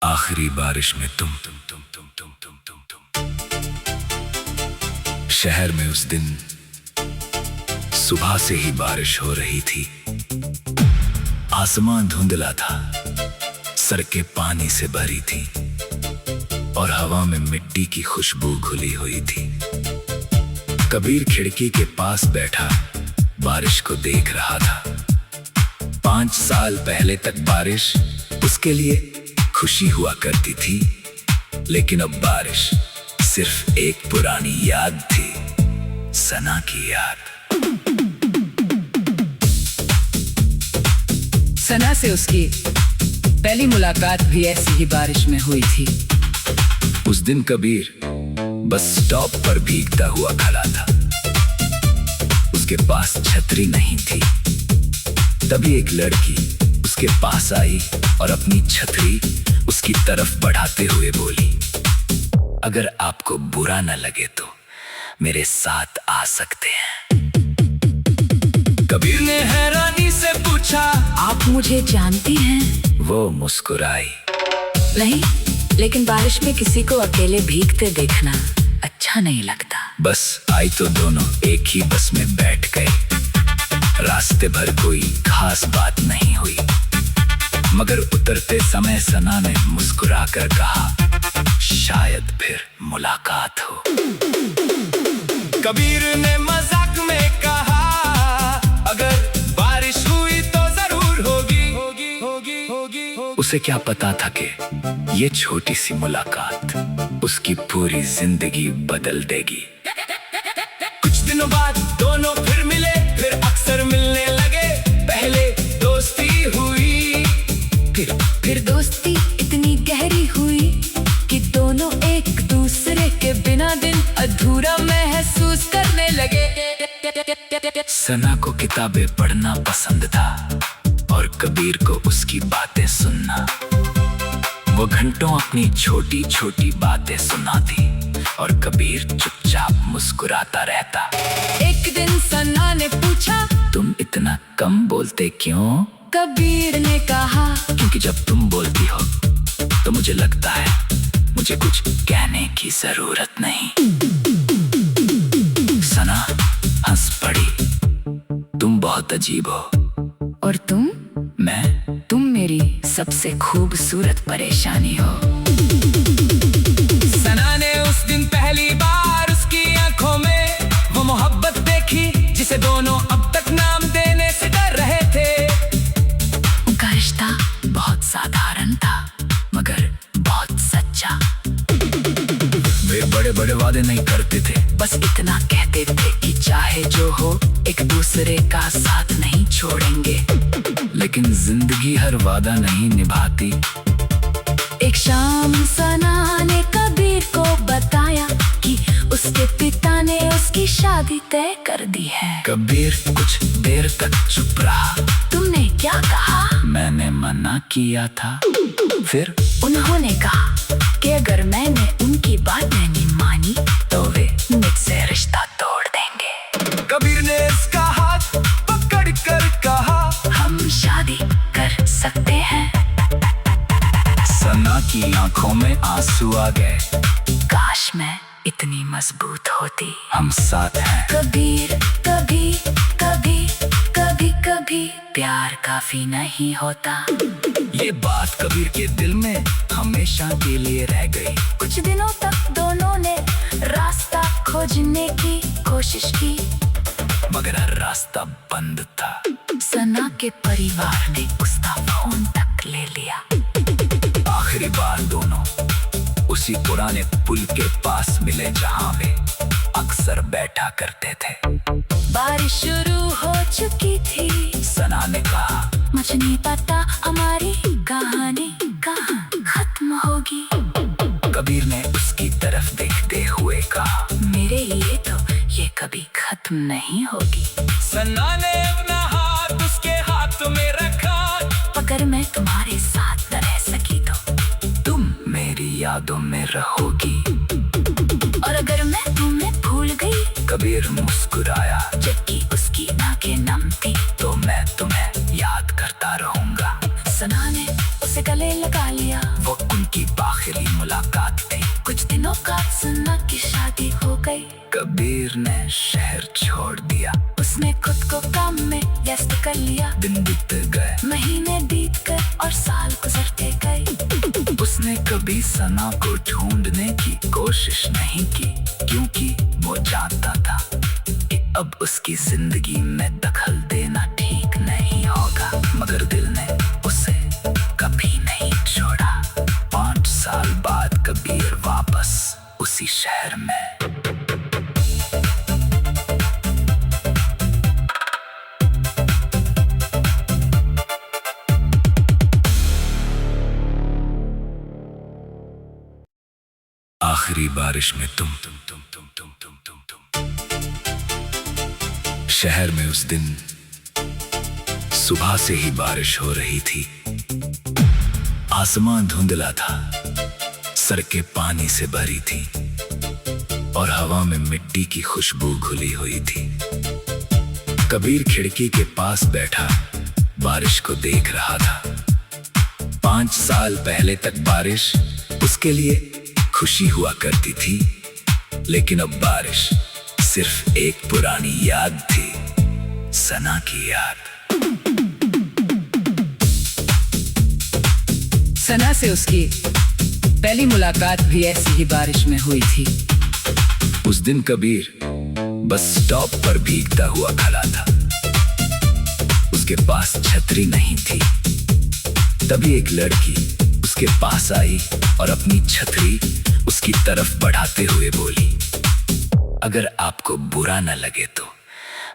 आखिरी बारिश में तुम शहर में उस दिन सुबह से ही बारिश हो रही थी। आसमान धुंधला था, सड़कें पानी से भरी थी और हवा में मिट्टी की खुशबू घुली हुई थी। कबीर खिड़की के पास बैठा बारिश को देख रहा था। 5 साल पहले तक बारिश उसके लिए खुशी हुआ करती थी, लेकिन अब बारिश सिर्फ एक पुरानी याद थी, सना की याद। सना से उसकी पहली मुलाकात भी ऐसी ही बारिश में हुई थी। उस दिन कबीर बस स्टॉप पर भीगता हुआ खड़ा था। उसके पास छतरी नहीं थी। तभी एक लड़की उसके पास आई और अपनी छतरी उसकी तरफ बढ़ाते हुए बोली, अगर आपको बुरा न लगे तो मेरे साथ आ सकते हैं। कबीर ने हैरानी से पूछा, आप मुझे जानती हैं? वो मुस्कुराई, नहीं, लेकिन बारिश में किसी को अकेले भीगते देखना अच्छा नहीं लगता। बस आई तो दोनों एक ही बस में बैठ गए। रास्ते भर कोई खास बात नहीं हुई, मगर उतरते समय सना ने मुस्कुराकर कहा, शायद फिर मुलाकात हो। कबीर ने मजाक में कहा, अगर बारिश हुई तो जरूर होगी। उसे क्या पता था कि ये छोटी सी मुलाकात उसकी पूरी जिंदगी बदल देगी। कुछ दिनों बाद दोनों फिर मिले, फिर अक्सर मिलने लगे। पहले दोस्ती हुई, फिर दोस्ती इतनी गहरी हुई कि दोनों एक दूसरे के बिना दिन अधूरा महसूस करने लगे। सना को किताबें पढ़ना पसंद था और कबीर को उसकी बातें सुनना। वो घंटों अपनी छोटी छोटी बातें सुनाती और कबीर चुपचाप मुस्कुराता रहता। एक दिन सना ने पूछा, तुम इतना कम बोलते क्यों? कबीर ने कहा, क्योंकि जब तुम बोलती हो तो मुझे लगता है मुझे कुछ कहने की जरूरत नहीं। सना हंस पड़ी, तुम बहुत अजीब हो। और तुम? तुम मेरी सबसे खूबसूरत परेशानी हो। सना ने उस दिन पहली बार उसकी आंखों में वो मोहब्बत देखी जिसे दोनों अब तक नाम देने से डर रहे थे। उनका रिश्ता बहुत साधारण था, मगर बहुत सच्चा। वे बड़े बड़े वादे नहीं करते थे, बस इतना कहते थे कि चाहे जो हो एक दूसरे का साथ नहीं छोड़ेंगे। लेकिन जिंदगी हर वादा नहीं निभाती। एक शाम सना ने कबीर को बताया कि उसके पिता ने उसकी शादी तय कर दी है। कबीर कुछ देर तक चुप रहा। तुमने क्या कहा? मैंने मना किया था। फिर उन्होंने कहा कि अगर मैंने उनकी बात नहीं मानी तो वे मुझसे रिश्ता तोड़ देंगे। कबीर ने उसका हाथ पकड़ कर कहा, हम शादी कर सकते हैं। सना की आंखों में आंसू आ गए। काश मैं इतनी मजबूत होती। हम साथ हैं। कबीर, कभी कभी कभी कभी प्यार काफी नहीं होता। ये बात कबीर के दिल में हमेशा के लिए रह गई। कुछ दिनों तक दोनों ने रास्ता खोजने की कोशिश की, मगर हर रास्ता बंद था। सना के परिवार ने उसका फोन तक ले लिया। आखिरी बार दोनों उसी पुराने पुल के पास मिले जहां वे अक्सर बैठा करते थे। बारिश शुरू हो चुकी थी। सना ने कहा, मुझे नहीं पता हमारी कहानी कहाँ खत्म होगी। कबीर ने उसकी तरफ देखते हुए कहा, मेरे लिए तो ये कभी खत्म नहीं होगी। सना ने अपना हाथ उसके हाथ में रखा, अगर मैं तुम्हारे साथ न रह सकी तो तुम मेरी यादों में रहोगी। और अगर मैं तुम्हें भूल गई, कबीर मुस्कुराया, जबकि उसकी आंखें नम थी, तो मैं तुम्हें याद करता रहूंगा। सना ने उसे गले गले लगा लिया। वो उनकी आखिरी मुलाकात थी। कुछ दिनों बाद सना की शादी हो गई। कबीर ने शहर छोड़ दिया। उसने खुद को काम में व्यस्त कर लिया। दिन बीत गए, महीने बीत गए और साल गुजरते गए। उसने कभी सना को ढूंढने की कोशिश नहीं की, क्योंकि वो जानता था कि अब उसकी जिंदगी में दखल देना ठीक नहीं होगा। मगर दिल ने उसे कभी नहीं छोड़ा। 5 साल बाद कबीर वापस उसी शहर में। आखिरी बारिश में तुम शहर में उस दिन सुबह से ही बारिश हो रही थी। आसमान धुंधला था, सड़कें पानी से भरी थी और हवा में मिट्टी की खुशबू घुली हुई थी। कबीर खिड़की के पास बैठा बारिश को देख रहा था। 5 साल पहले तक बारिश उसके लिए खुशी हुआ करती थी, लेकिन अब बारिश सिर्फ एक पुरानी याद थी, सना की याद। सना से उसकी पहली मुलाकात भी ऐसी ही बारिश में हुई थी। उस दिन कबीर बस स्टॉप पर भीगता हुआ खड़ा था। उसके पास छतरी नहीं थी। तभी एक लड़की उसके पास आई और अपनी छतरी उसकी तरफ बढ़ाते हुए बोली, अगर आपको बुरा न लगे तो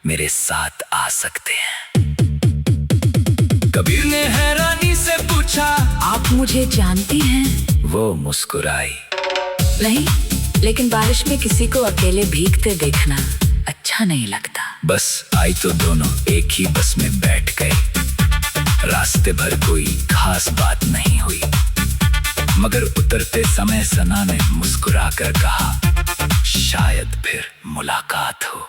मेरे साथ आ सकते हैं। कबीर ने हैरानी से पूछा, आप मुझे जानती हैं? वो मुस्कुराई। नहीं, लेकिन बारिश में किसी को अकेले भीगते देखना अच्छा नहीं लगता। बस आई तो दोनों एक ही बस में बैठ गए। रास्ते भर कोई खास बात नहीं हुई, मगर उतरते समय सना ने मुस्कुराकर कहा, शायद फिर मुलाकात हो।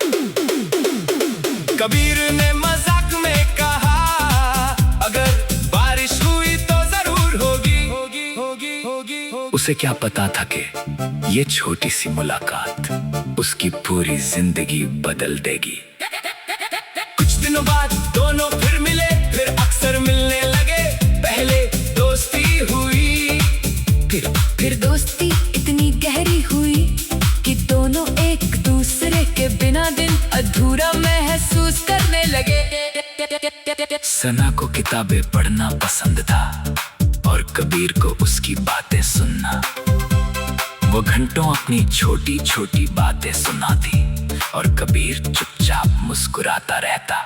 कबीर ने मजाक में कहा, अगर बारिश हुई तो जरूर होगी। उसे क्या पता था कि ये छोटी सी मुलाकात उसकी पूरी जिंदगी बदल देगी। कुछ दिनों बाद दोनों फिर मिले, फिर अक्सर मिलने लगे। पहले दोस्ती हुई, फिर दोस्ती इतनी गहरी हुई कि दोनों एक दूसरे के बिना दिन अधूरा महसूस करने लगे। सना को किताबें पढ़ना पसंद था और कबीर को उसकी बातें सुनना। वो घंटों अपनी छोटी छोटी बातें सुनाती और कबीर चुपचाप मुस्कुराता रहता।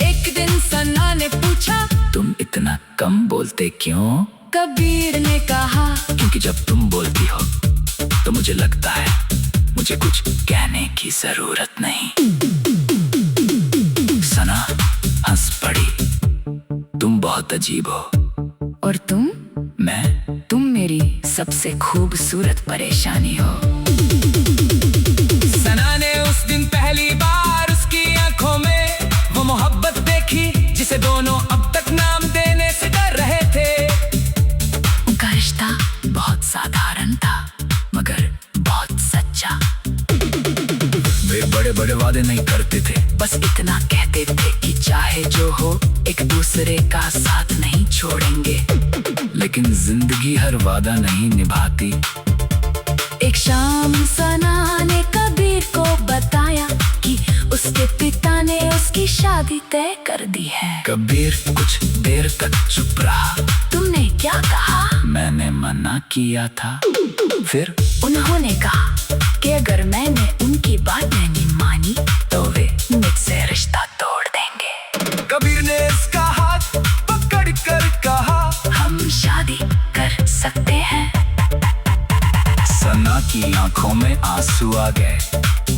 एक दिन सना ने पूछा, तुम इतना कम बोलते क्यों? कबीर ने कहा, क्योंकि जब तुम बोलती हो तो मुझे लगता है मुझे कुछ कहने की जरूरत नहीं। सना हंस पड़ी, तुम बहुत अजीब हो। और तुम? तुम मेरी सबसे खूबसूरत परेशानी हो। सना ने उस दिन पहली बार उसकी आंखों में वो मोहब्बत देखी जिसे दोनों अब तक नाम देने से डर रहे थे। उनका रिश्ता बहुत साधारण था, मगर बहुत सच्चा। वे बड़े बड़े वादे नहीं करते थे, बस इतना कहते थे कि चाहे जो हो एक दूसरे का साथ नहीं छोड़ेंगे। लेकिन जिंदगी हर वादा नहीं निभाती। एक शाम सना ने कबीर को बताया कि उसके पिता ने उसकी शादी तय कर दी है। कबीर कुछ देर तक चुप रहा। तुमने क्या कहा? मैंने मना किया था। फिर उन्होंने कहा कि अगर मैंने उनकी बात नहीं मानी तो वे मुझसे रिश्ता तोड़ देंगे। कबीर ने इसका हाथ पकड़ कर कहा, हम शादी कर सकते हैं। सना की आंखों में आंसू आ गए।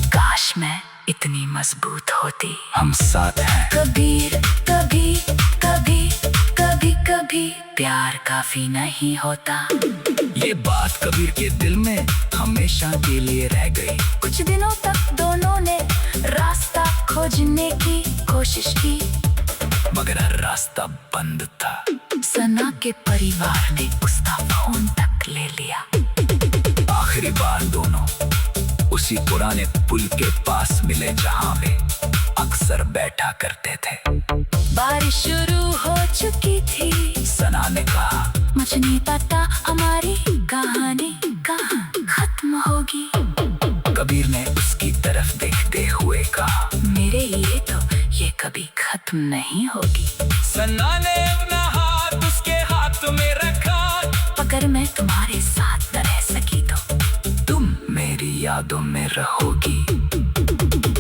काश मैं इतनी मजबूत होती। हम साथ हैं। कबीर, कभी कभी कभी कभी प्यार काफी नहीं होता। ये बात कबीर के दिल में हमेशा के लिए रह गई। कुछ दिनों तक दोनों ने रास्ता खोजने की कोशिश की, मगर हर रास्ता बंद था। सना के परिवार ने उसका फोन तक ले लिया। आखिरी बार दोनों उसी पुराने पुल के पास मिले जहाँ वे अक्सर बैठा करते थे। बारिश शुरू हो चुकी थी। सना ने कहा, मुझे नहीं पता हमारी कहानी कहाँ खत्म होगी। कबीर ने उसकी तरफ देखते हुए कहा, मेरे लिए तो ये कभी खत्म नहीं होगी। सना ने अपना हाथ उसके हाथ में रखा। अगर मैं तुम्हारे साथ न रह सकी तो तुम मेरी यादों में रहोगी।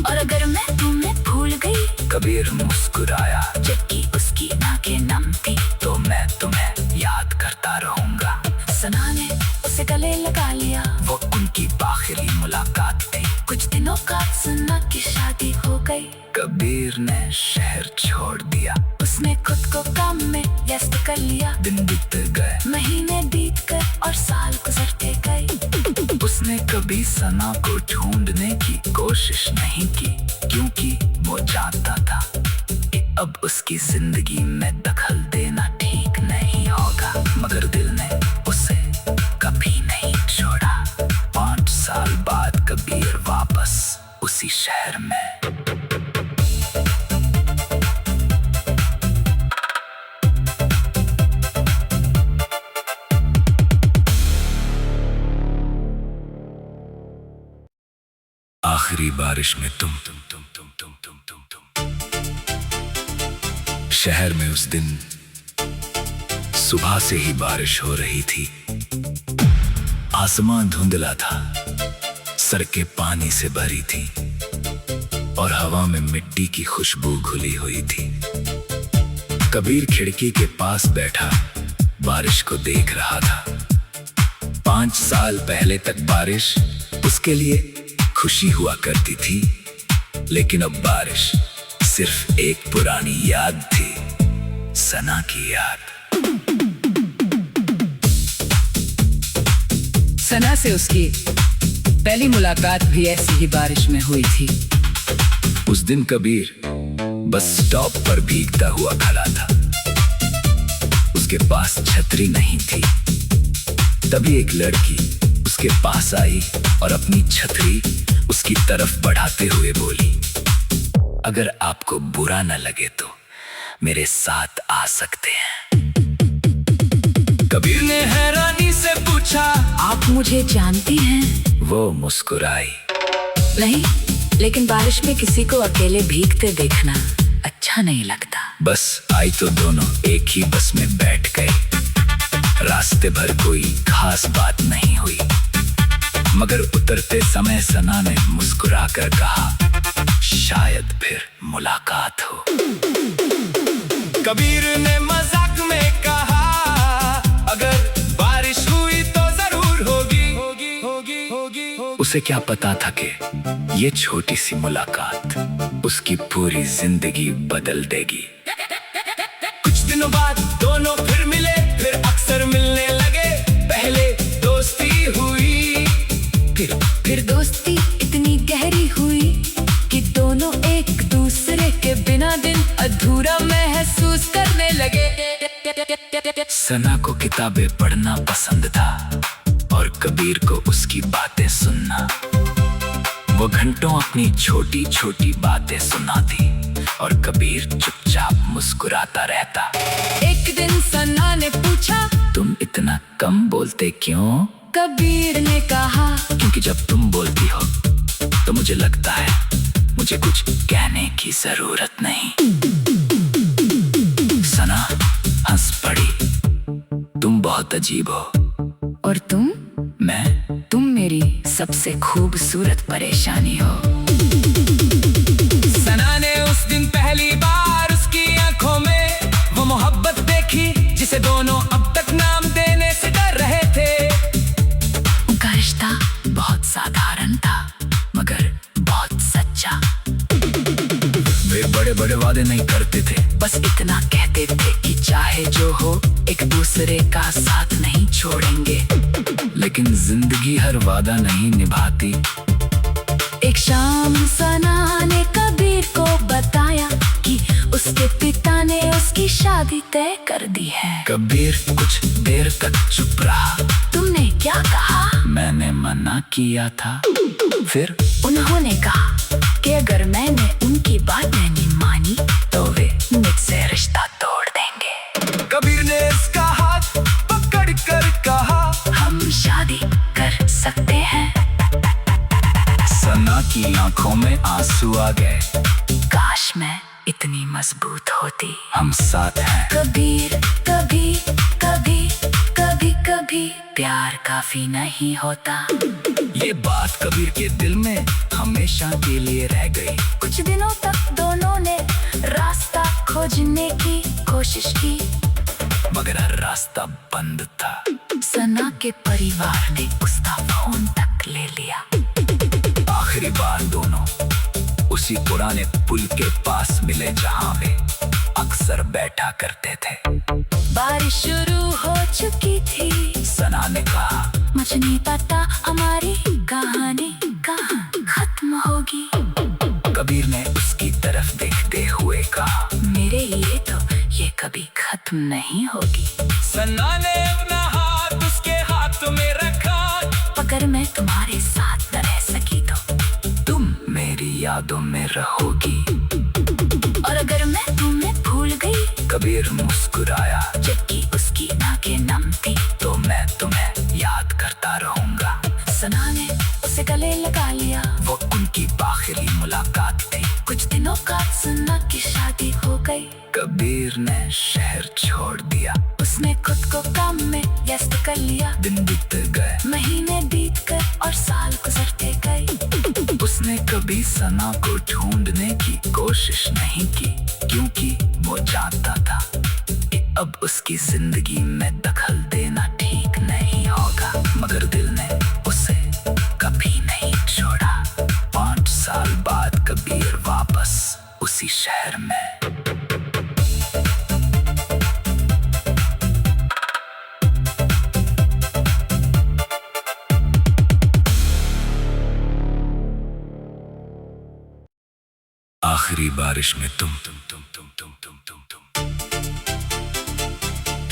और अगर मैं तुम्हें भूल गई, कबीर मुस्कुराया, जबकि उसकी आंखें नम थी, तो मैं तुम्हें याद करता रहूंगा। सना ने उसे गले लगा लिया। वो उनकी आखिरी मुलाकात थी। कुछ दिनों बाद सना की शादी हो गई। कबीर ने शहर छोड़ दिया। उसने खुद को काम में व्यस्त कर लिया। दिन बीत गए, महीने बीत गए और साल गुजरते गए। उसने कभी सना को ढूंढने की कोशिश नहीं की, क्योंकि वो जानता था कि अब उसकी जिंदगी में दखल देना ठीक नहीं होगा। मगर दिल ने उसे कभी नहीं छोड़ा। 5 साल बाद कबीर वापस उसी शहर में। आखिरी बारिश में तुम शहर में उस दिन सुबह से ही बारिश हो रही थी। आसमान धुंधला था, सड़कें पानी से भरी थी और हवा में मिट्टी की खुशबू घुली हुई थी। कबीर खिड़की के पास बैठा बारिश को देख रहा था। 5 साल पहले तक बारिश उसके लिए खुशी हुआ करती थी, लेकिन अब बारिश सिर्फ एक पुरानी याद थी, सना की याद। सना से उसकी पहली मुलाकात भी ऐसी ही बारिश में हुई थी। उस दिन कबीर बस स्टॉप पर भीगता हुआ खड़ा था। उसके पास छतरी नहीं थी। तभी एक लड़की उसके पास आई और अपनी छतरी उसकी तरफ बढ़ाते हुए बोली, अगर आपको बुरा न लगे तो मेरे साथ आ सकते हैं। कबीर ने हैरानी से पूछा, आप मुझे जानती हैं? वो मुस्कुराई। नहीं, लेकिन बारिश में किसी को अकेले भीगते देखना अच्छा नहीं लगता। बस आई तो दोनों एक ही बस में बैठ गए। रास्ते भर कोई खास बात नहीं हुई, मगर उतरते समय सना ने मुस्कुराकर कहा, शायद फिर मुलाकात हो। कबीर ने मजाक में कहा, अगर बारिश हुई तो जरूर होगी। उसे क्या पता था कि ये छोटी सी मुलाकात उसकी पूरी जिंदगी बदल देगी। कुछ दिनों बाद दोनों फिर मिले, फिर अक्सर मिलने लगे। पहले दोस्ती हुई, फिर दोस्ती इतनी गहरी हुई कि दोनों एक दूसरे के बिना दिन अधूरा महसूस करने लगे। सना को किताबें पढ़ना पसंद था और कबीर को उसकी बातें सुनना। वो घंटों अपनी छोटी छोटी बातें सुनाती और कबीर चुपचाप मुस्कुराता रहता। एक दिन सना ने पूछा, तुम इतना कम बोलते क्यों? कबीर ने कहा, क्योंकि जब तुम बोलती हो तो मुझे लगता है मुझे कुछ कहने की जरूरत नहीं। सना हंस पड़ी, तुम बहुत अजीब हो। और तुम? तुम मेरी सबसे खूबसूरत परेशानी हो। सना ने उस दिन पहली बार उसकी आंखों में वो मोहब्बत देखी जिसे दोनों अब तक नाम देने से डर रहे थे। उनका रिश्ता बहुत साधारण था, मगर बहुत सच्चा। वे बड़े बड़े वादे नहीं करते थे, बस इतना कहते थे कि चाहे जो हो एक दूसरे का साथ नहीं छोड़ेंगे। लेकिन जिंदगी हर वादा नहीं निभाती। एक शाम सना ने कबीर को बताया कि उसके पिता ने उसकी शादी तय कर दी है। कबीर कुछ देर तक चुप रहा। तुमने क्या कहा? मैंने मना किया था। फिर उन्होंने कहा कि अगर मैंने उनकी बात नहीं मानी तो वे मुझसे रिश्ता तोड़ देंगे। कबीर ने इसका हाथ पकड़ कर कहा, हम शादी कर सकते हैं। सना की आंखों में आंसू आ गए। काश मैं इतनी मजबूत होती। हम साथ हैं। कबीर कभी कभी कभी कभी प्यार काफी नहीं होता। ये बात कबीर के दिल में हमेशा के लिए रह गई। कुछ दिनों तक दोनों ने रास्ता खोजने की कोशिश की, मगर हर रास्ता बंद था। सना के परिवार ने उसका फोन तक ले लिया। आखिरी बार दोनों उसी पुराने पुल के पास मिले जहाँ वे अक्सर बैठा करते थे। बारिश शुरू हो चुकी थी। सना ने कहा, मुझे नहीं पता हमारी कहानी कहाँ खत्म होगी। कबीर ने उसकी तरफ देखते हुए कहा, मेरे लिए तो ये कभी खत्म नहीं होगी। सना ने अपना हाथ उसके हाथ में रखा। अगर मैं तुम्हारे साथ न रह सकी तो तुम मेरी यादों में रहोगी। और अगर मैं तुम्हें भूल गई, कबीर मुस्कुराया, जबकि उसकी नाकें नम थी, तो मैं तुम्हें याद करता रहूंगा। सना ने उसे गले लगा लिया। वो उनकी आखिरी मुलाकात थी। कुछ दिनों बाद सना की शादी हो गई। कबीर ने शहर छोड़ दिया। उसने खुद को काम में व्यस्त कर लिया। दिन बीत गए, महीने बीत गए और साल गुजरते गए। उसने कभी सना को ढूंढने की कोशिश नहीं की, क्योंकि वो जानता था कि अब उसकी जिंदगी में दखल देना ठीक नहीं होगा। मगर दिल ने उसे कभी नहीं छोड़ा। 5 साल बाद कबीर वापस उसी शहर में। आखिरी बारिश में तुम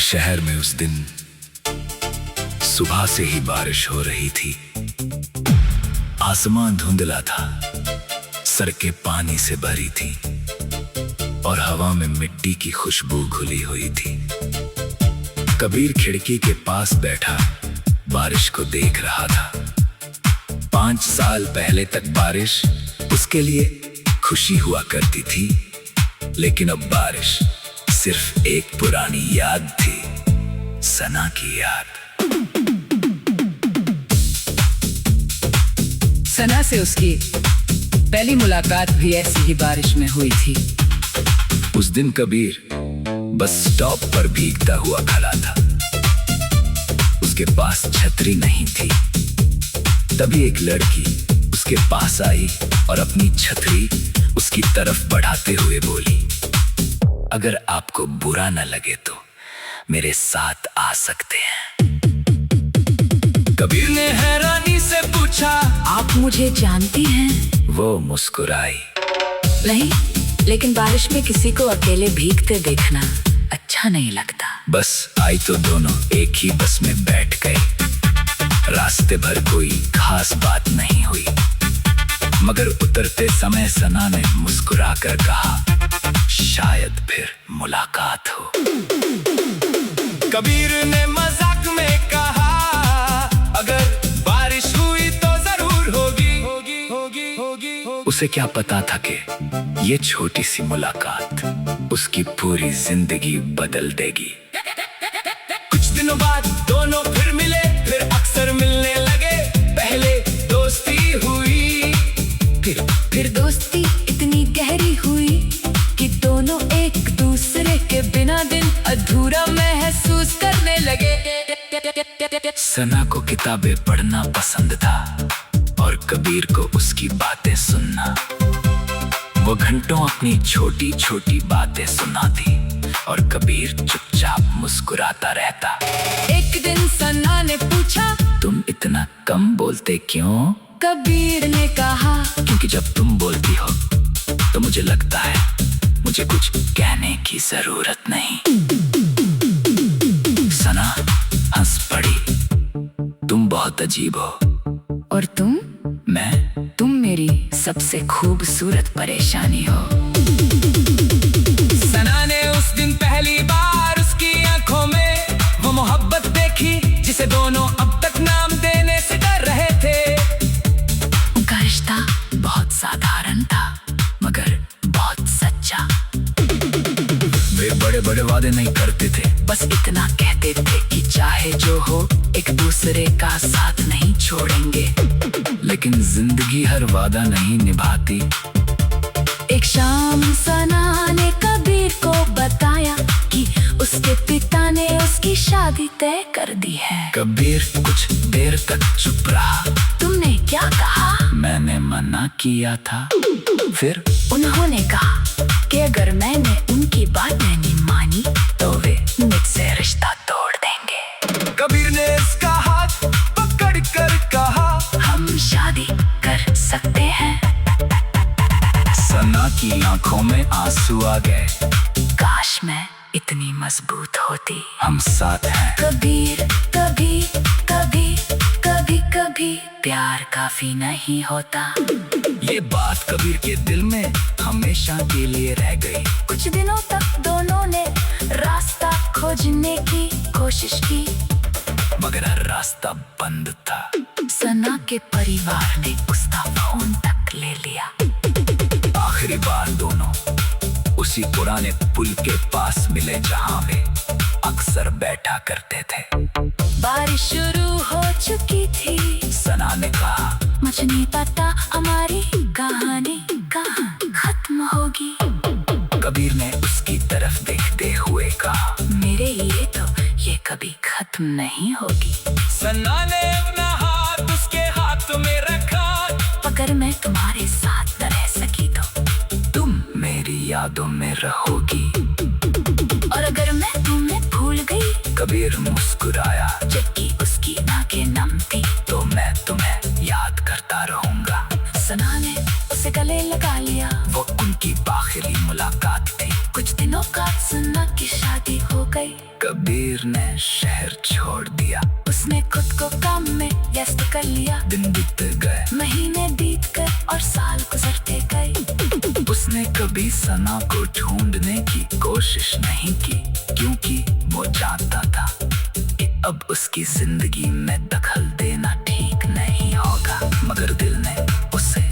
शहर में उस दिन सुबह से ही बारिश हो रही थी। आसमान धुंधला था, सड़कें पानी से भरी थी और हवा में मिट्टी की खुशबू घुली हुई थी। कबीर खिड़की के पास बैठा बारिश को देख रहा था। 5 साल पहले तक बारिश उसके लिए खुशी हुआ करती थी, लेकिन अब बारिश सिर्फ एक पुरानी याद थी, सना की याद। सना से उसकी पहली मुलाकात भी ऐसी ही बारिश में हुई थी। उस दिन कबीर बस स्टॉप पर भीगता हुआ खड़ा था। उसके पास छतरी नहीं थी। तभी एक लड़की उसके पास आई और अपनी छतरी उसकी तरफ बढ़ाते हुए बोली, अगर आपको बुरा न लगे तो मेरे साथ आ सकते हैं। कबीर ने हैरानी से पूछा, आप मुझे जानती हैं? वो मुस्कुराई। नहीं, लेकिन बारिश में किसी को अकेले भीगते देखना अच्छा नहीं लगता। बस आई तो दोनों एक ही बस में बैठ गए। रास्ते भर कोई खास बात नहीं हुई, मगर उतरते समय सना ने मुस्कुराकर कहा, शायद फिर मुलाकात हो। कबीर ने मजाक में कहा, अगर बारिश हुई तो जरूर होगी। उसे क्या पता था कि ये छोटी सी मुलाकात उसकी पूरी जिंदगी बदल देगी। कुछ दिनों बाद दोनों फिर मिले, फिर अक्सर मिलने लगे। पहले दोस्ती हुई, फिर दोस्ती इतनी गहरी हुई कि दोनों एक दूसरे के बिना दिन अधूरा महसूस करने लगे। सना को किताबें पढ़ना पसंद था और कबीर को उसकी बातें सुनना। वो घंटों अपनी छोटी छोटी बातें सुनाती और कबीर चुपचाप मुस्कुराता रहता। एक दिन सना ने पूछा, तुम इतना कम बोलते क्यों? कबीर ने कहा, क्योंकि जब तुम बोलती हो तो मुझे लगता है मुझे कुछ कहने की जरूरत नहीं। सना हंस पड़ी, तुम बहुत अजीब हो। और तुम मैं मेरी सबसे खूबसूरत परेशानी हो। सना ने उस दिन पहली बार उसकी आंखों में वो मोहब्बत देखी जिसे दोनों अब तक नाम देने से डर रहे थे। उनका रिश्ता बहुत साधारण था मगर बहुत सच्चा। वे बड़े बड़े वादे नहीं करते थे, बस इतना कहते थे कि चाहे जो हो एक दूसरे का साथ नहीं छोड़ेंगे। लेकिन जिंदगी हर वादा नहीं निभाती। एक शाम सना ने कबीर को बताया कि उसके पिता ने उसकी शादी तय कर दी है। कबीर कुछ देर तक चुप रहा। तुमने क्या कहा? मैंने मना किया था। फिर उन्होंने कहा कि अगर मैंने उनकी बात नहीं मानी तो वे मुझसे रिश्ता तोड़ देंगे। कबीर ने उसका हाथ पकड़ कर कहा, हम शादी कर सकते हैं। सना की आंखों में आंसू आ गए। काश मैं इतनी मजबूत होती। हम साथ हैं। कबीर कभी कभी कभी कभी प्यार काफी नहीं होता। ये बात कबीर के दिल में हमेशा के लिए रह गई। कुछ दिनों तक दोनों ने रास्ता खोजने की कोशिश की मगर हर रास्ता बंद था। सना के परिवार ने उसका फोन तक ले लिया। आखिरी बार दोनों उसी पुराने पुल के पास मिले जहां वे अक्सर बैठा करते थे। बारिश शुरू हो चुकी थी। सना ने कहा, मुझे नहीं पता हमारी कहानी कहाँ खत्म होगी। कबीर ने उसकी तरफ देखते हुए कहा, मेरे लिए तो ये कभी खत्म नहीं होगी। सना ने अपना हाथ उसके हाथ में रखा, अगर मैं तुम्हारे साथ न रह सकी तो तुम मेरी यादों में रहोगी। और अगर मैं तुम्हें भूल गई, कबीर मुस्कुराया, जबकि उसकी आंखें नम थी, तो मैं तुम्हें याद करता रहूंगा। सना ने उसे गले लगा लिया। वो उनकी आखिरी मुलाकात थी। कुछ दिनों बाद सना की शादी हो गई। कबीर ने शहर छोड़ दिया। उसने खुद को काम में व्यस्त कर लिया। दिन बीत गए, महीने बीत गए और साल गुजरते गए। उसने कभी सना को ढूंढने की कोशिश नहीं की क्योंकि वो जानता था कि अब उसकी जिंदगी में दखल देना ठीक नहीं होगा। मगर दिल ने उसे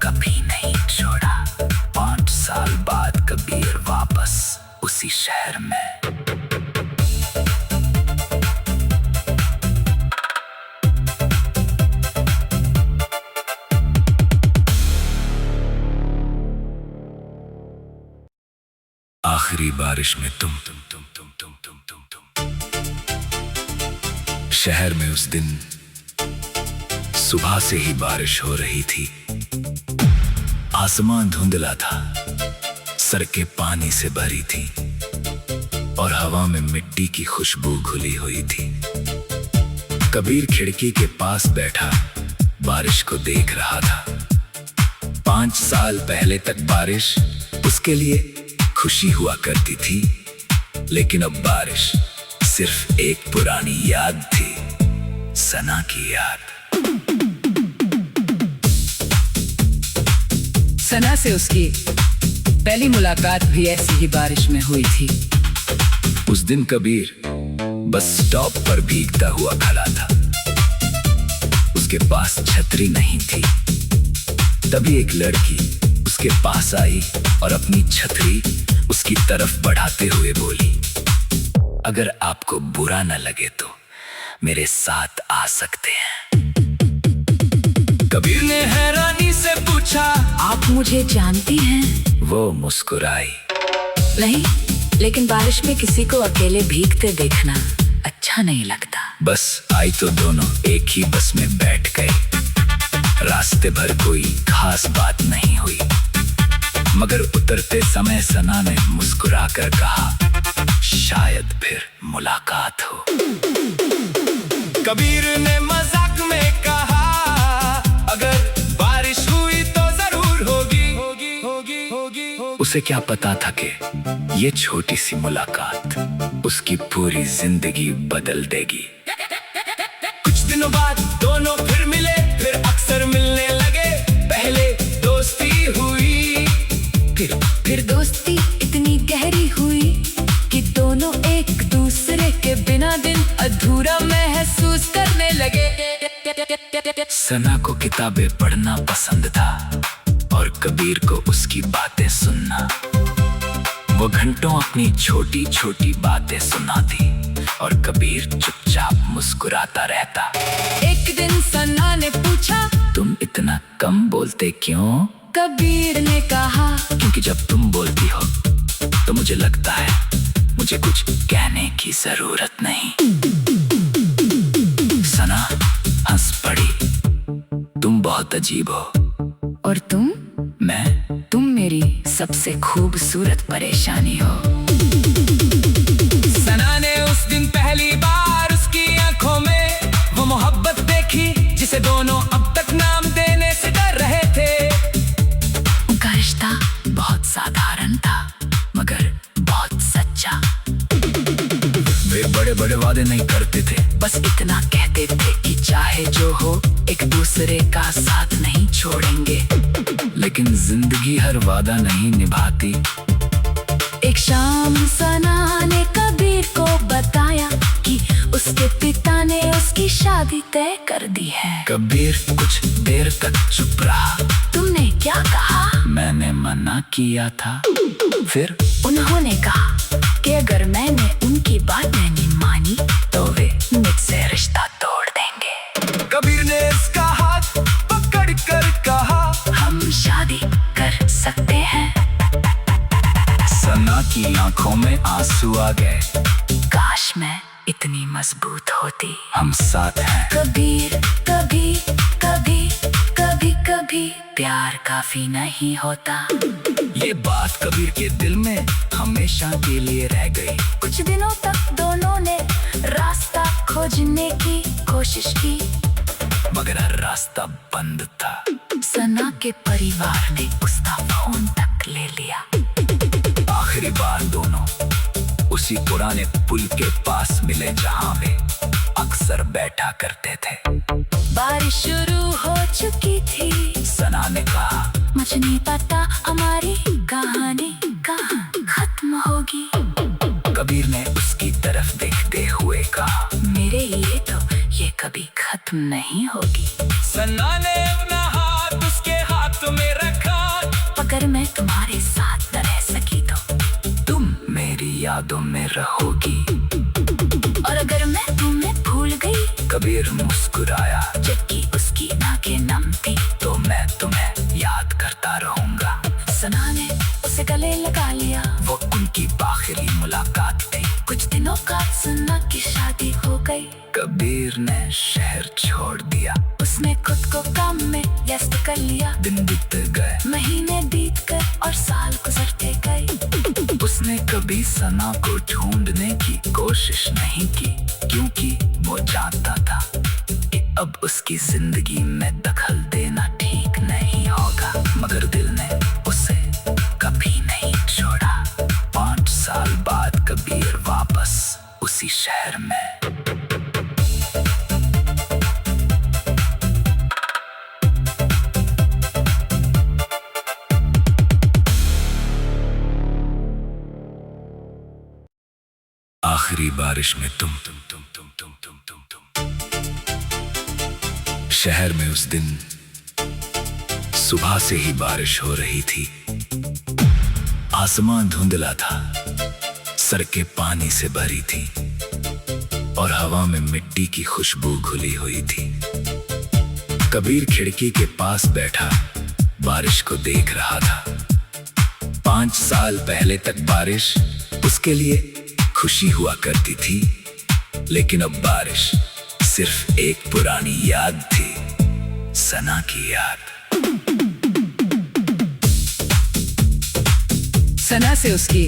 कभी नहीं छोड़ा। 5 साल बाद कबीर वापस उसी शहर में। आखिरी बारिश में तुम शहर में उस दिन सुबह से ही बारिश हो रही थी। आसमान धुंधला था, सड़कें पानी से भरी थी और हवा में मिट्टी की खुशबू घुली हुई थी। कबीर खिड़की के पास बैठा बारिश को देख रहा था। 5 साल पहले तक बारिश उसके लिए खुशी हुआ करती थी, लेकिन अब बारिश सिर्फ एक पुरानी याद थी, सना की याद। सना से उसकी पहली मुलाकात भी ऐसी ही बारिश में हुई थी। उस दिन कबीर बस स्टॉप पर भीगता हुआ खड़ा था। उसके पास छतरी नहीं थी। तभी एक लड़की उसके पास आई और अपनी छतरी उसकी तरफ बढ़ाते हुए बोली, अगर आपको बुरा न लगे तो मेरे साथ आ सकते हैं। कबीर ने हैरानी से पूछा, आप मुझे जानती हैं? वो मुस्कुराई। नहीं, लेकिन बारिश में किसी को अकेले भीगते देखना अच्छा नहीं लगता। बस आई तो दोनों एक ही बस में बैठ गए। रास्ते भर कोई खास बात नहीं हुई, मगर उतरते समय सना ने मुस्कुराकर कहा, शायद फिर मुलाकात हो। कबीर ने मजाक में कहा, अगर बारिश हुई तो जरूर होगी। उसे क्या पता था कि ये छोटी सी मुलाकात उसकी पूरी जिंदगी बदल देगी। कुछ दिनों बाद दोनों फिर मिले, फिर अक्सर मिलने लगे। पहले दोस्ती हुई, फिर दोस्ती इतनी गहरी हुई कि दोनों एक दूसरे के बिना दिन अधूरा महसूस करने लगे। सना को किताबें पढ़ना पसंद था और कबीर को उसकी बातें सुनना। वो घंटों अपनी छोटी छोटी बातें सुनाती और कबीर चुपचाप मुस्कुराता रहता। एक दिन सना ने पूछा, तुम इतना कम बोलते क्यों? कबीर ने कहा, क्योंकि जब तुम बोलती हो तो मुझे लगता है मुझे कुछ कहने की जरूरत नहीं। सना हंस पड़ी, तुम बहुत अजीब हो। और तुम? तुम मेरी सबसे खूबसूरत परेशानी हो। सना ने उस दिन पहली बार उसकी आंखों में वो मोहब्बत देखी जिसे दोनों अब तक नाम देने से डर रहे थे। उनका रिश्ता बहुत साधारण था मगर बहुत सच्चा। वे बड़े बड़े वादे नहीं करते थे, बस इतना कहते थे कि चाहे जो हो एक दूसरे का साथ नहीं छोड़ेंगे। लेकिन जिंदगी हर वादा नहीं निभाती। एक शाम सना ने कबीर को बताया कि उसके पिता ने उसकी शादी तय कर दी है। कबीर कुछ देर तक चुप रहा। तुमने क्या कहा? मैंने मना किया था। फिर उन्होंने कहा कि अगर मैंने उनकी बात नहीं मानी तो वे मुझसे रिश्ता तोड़ देंगे। कबीर ने इसका हाथ पकड़ कर कहा, हम शादी कर सकते हैं। सना की आंखों में आंसू आ गए। काश मैं इतनी मजबूत होती। हम साथ हैं। कबीर कभी कभी कभी कभी प्यार काफी नहीं होता। ये बात कबीर के दिल में हमेशा के लिए रह गई। कुछ दिनों तक दोनों ने रास्ता खोजने की कोशिश की मगर हर रास्ता बंद था। सना के परिवार ने उसका फोन तक ले लिया। आखिरी बार दोनों उसी पुराने पुल के पास मिले जहां वे अक्सर बैठा करते थे। बारिश शुरू हो चुकी थी। सना ने कहा, मुझे नहीं पता हमारी कहानी कहाँ खत्म होगी। कबीर ने उसकी तरफ देखते हुए कहा, मेरे लिए तो ये कभी खत्म नहीं होगी। सना ने अपना हाथ उसके हाथ में रखा। अगर मैं तुम्हारे साथ न रह सकी तो तुम मेरी यादों में रहोगी। और अगर मैं तुम्हें भूल गई, कबीर मुस्कुराया, जबकि उसकी नाकें नम थी, तो मैं तुम्हें याद करता रहूंगा। सना ने उसे गले लगा लिया। वो उनकी आखिरी मुलाकात थी। कुछ दिनों का सना की शादी हो गई। कबीर ने शहर छोड़ दिया। उसने खुद को काम में व्यस्त कर लिया। दिन बीत गए, महीने बीत गए और साल गुजरते गए। उसने कभी सना को ढूंढने की कोशिश नहीं की क्योंकि वो जानता था कि अब उसकी जिंदगी में दखल देना ठीक नहीं होगा। मगर दिल ने उसे कभी नहीं छोड़ा। 5 साल बाद कबीर वापस उसी शहर में। आखिरी बारिश में तुम शहर में उस दिन सुबह से ही बारिश हो रही थी। आसमान धुंधला था, सड़कें पानी से भरी थी और हवा में मिट्टी की खुशबू घुली हुई थी। कबीर खिड़की के पास बैठा बारिश को देख रहा था। 5 साल पहले तक बारिश उसके लिए खुशी हुआ करती थी, लेकिन अब बारिश सिर्फ एक पुरानी याद थी, सना की याद। सना से उसकी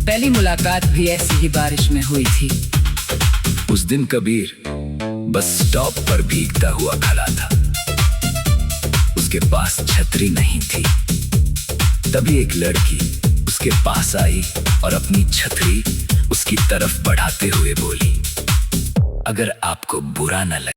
पहली मुलाकात भी ऐसी ही बारिश में हुई थी। उस दिन कबीर बस स्टॉप पर भीगता हुआ खड़ा था। उसके पास छतरी नहीं थी। तभी एक लड़की उसके पास आई और अपनी छतरी उसकी तरफ बढ़ाते हुए बोली, अगर आपको बुरा न लगे